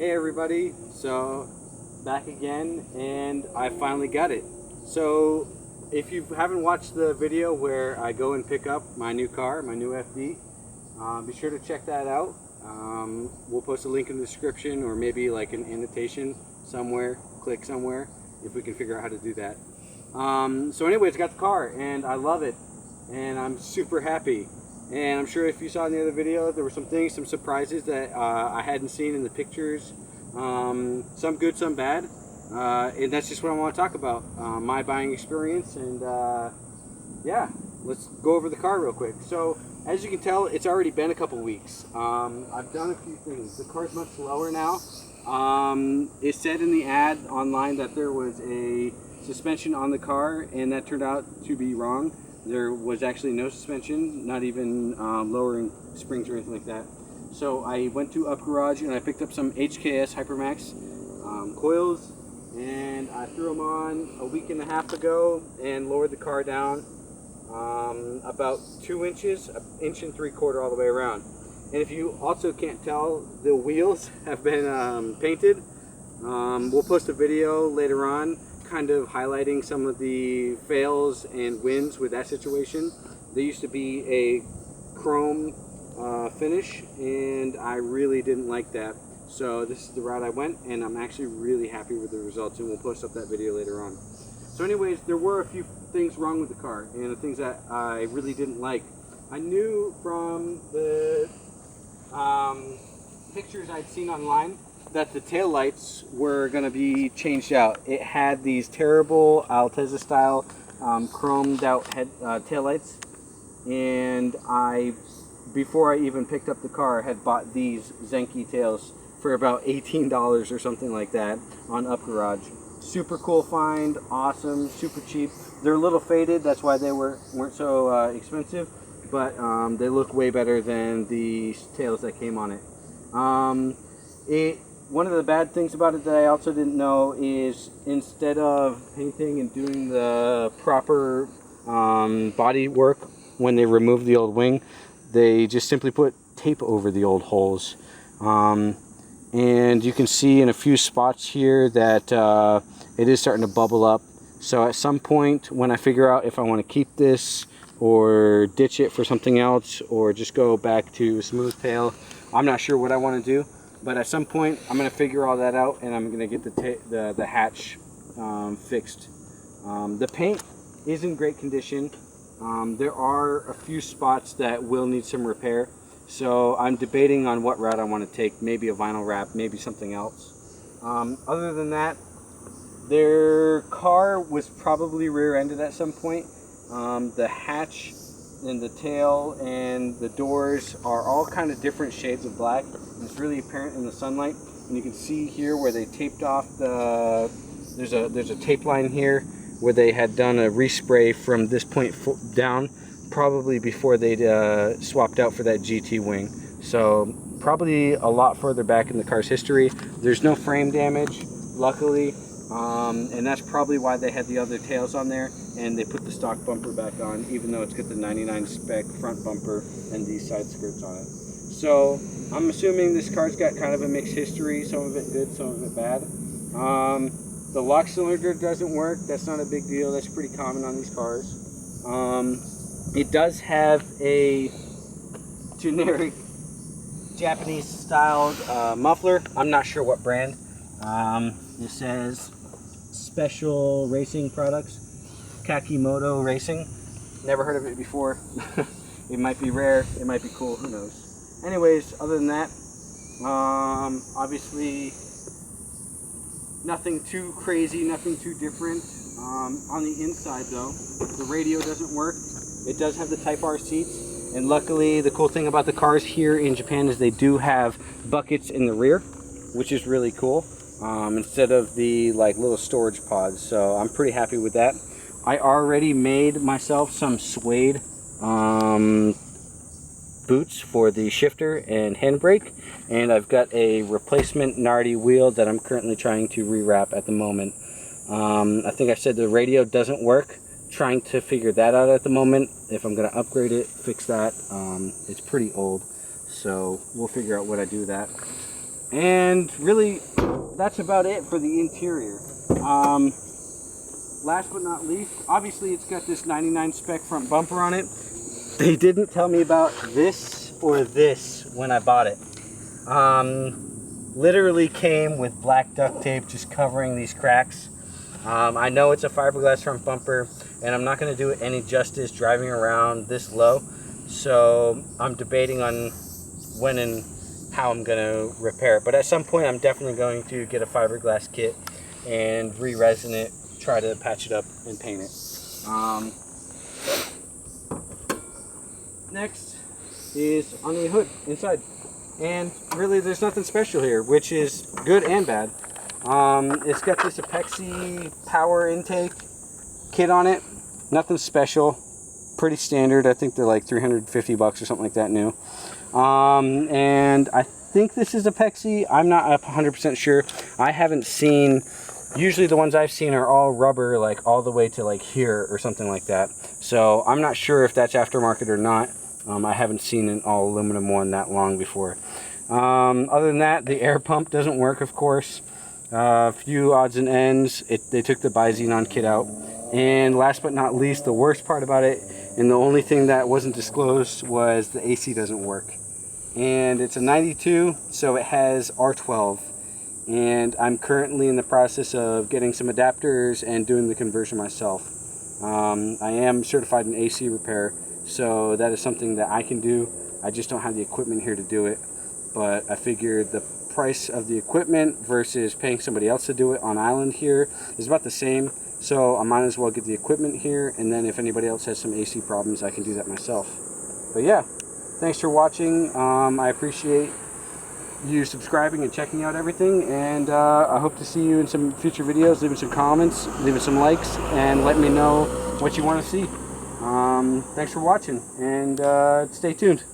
Hey everybody, so back again, and I finally got it. So if you haven't watched the video where I go and pick up my new car, my new FD, be sure to check that out. We'll post a link in the description, or maybe like an annotation somewhere, click somewhere, if we can figure out how to do that. So anyways, I got the car and I love it, and I'm super happy. And I'm sure if you saw in the other video, there were some things, some surprises that I hadn't seen in the pictures. Some good, some bad. And that's just what I want to talk about. My buying experience. And yeah, let's go over the car real quick. So as you can tell, it's already been a couple weeks. I've done a few things. The car's much slower now. It said in the ad online that there was a suspension on the car, and that turned out to be wrong. There was actually no suspension, not even lowering springs or anything like that. So I went to Up Garage and I picked up some HKS Hypermax coils, and I threw them on a week and a half ago and lowered the car down about 2 inches, 1.75 inches all the way around. And if you also can't tell, the wheels have been painted. We'll post a video later on kind of highlighting some of the fails and wins with that situation. There used to be a chrome finish, and I really didn't like that. So this is the route I went, and I'm actually really happy with the results, and we'll post up that video later on. So anyways, there were a few things wrong with the car, and the things that I really didn't like. I knew from the pictures I'd seen online that the tail lights were going to be changed out. It had these terrible Altezza style chromed out tail lights, and before I even picked up the car, had bought these Zenki tails for about $18 or something like that on Up Garage. Super cool find, awesome, super cheap. They're a little faded, that's why they weren't so expensive, but they look way better than the tails that came on it. One of the bad things about it that I also didn't know is, instead of painting and doing the proper body work when they removed the old wing, they just simply put tape over the old holes. And you can see in a few spots here that it is starting to bubble up. So at some point when I figure out if I want to keep this or ditch it for something else, or just go back to smooth tail, I'm not sure what I want to do. But at some point, I'm going to figure all that out, and I'm going to get the hatch fixed. The paint is in great condition. There are a few spots that will need some repair. So I'm debating on what route I want to take. Maybe a vinyl wrap, maybe something else. Other than that, their car was probably rear-ended at some point. The hatch and the tail and the doors are all kind of different shades of black. It's really apparent in the sunlight, and you can see here where they taped off there's a tape line here where they had done a respray from this point down, probably before they swapped out for that GT wing. So probably a lot further back in the car's history. There's no frame damage, luckily, and that's probably why they had the other tails on there, and they put the stock bumper back on, even though it's got the 99 spec front bumper and these side skirts on it. So I'm assuming this car's got kind of a mixed history, some of it good, some of it bad. The lock cylinder doesn't work. That's not a big deal. That's pretty common on these cars. It does have a generic Japanese styled muffler. I'm not sure what brand. It says Special Racing Products, Kakimoto Racing. Never heard of it before. It might be rare, it might be cool, who knows. Anyways, other than that, obviously nothing too crazy, nothing too different. On the inside though, the radio doesn't work. It does have the Type R seats, and luckily the cool thing about the cars here in Japan is they do have buckets in the rear, which is really cool, instead of the like little storage pods. So I'm pretty happy with that. I already made myself some suede boots for the shifter and handbrake, and I've got a replacement Nardi wheel that I'm currently trying to rewrap at the moment. I think I said the radio doesn't work. Trying to figure that out at the moment, if I'm going to upgrade it, fix that. It's pretty old, so we'll figure out what I do with that. And really, that's about it for the interior. Last but not least, obviously it's got this 99 spec front bumper on it. They didn't tell me about this or this when I bought it. Literally came with black duct tape just covering these cracks. I know it's a fiberglass front bumper, and I'm not going to do it any justice driving around this low. So I'm debating on when and how I'm going to repair it. But at some point I'm definitely going to get a fiberglass kit and re-resin it, try to patch it up and paint it. Next is on the hood inside. And really there's nothing special here, which is good and bad. It's got this Apexi power intake kit on it. Nothing special. Pretty standard. I think they're like 350 bucks or something like that new. And I think this is Apexi. I'm not 100% sure. I haven't seen, usually the ones I've seen are all rubber, like all the way to like here or something like that. So I'm not sure if that's aftermarket or not. I haven't seen an all aluminum one that long before. Other than that, the air pump doesn't work, of course. A few odds and ends. They took the bi-xenon kit out. And last but not least, the worst part about it, and the only thing that wasn't disclosed, was the AC doesn't work. And it's a 92, so it has R12. And I'm currently in the process of getting some adapters and doing the conversion myself. I am certified in AC repair, so that is something that I can do. I just don't have the equipment here to do it. But I figured the price of the equipment versus paying somebody else to do it on island here is about the same. So I might as well get the equipment here, and then if anybody else has some AC problems, I can do that myself. But yeah, thanks for watching. I appreciate you subscribing and checking out everything, and I hope to see you in some future videos. Leaving some comments, leaving some likes, and let me know what you want to see. Thanks for watching, and stay tuned.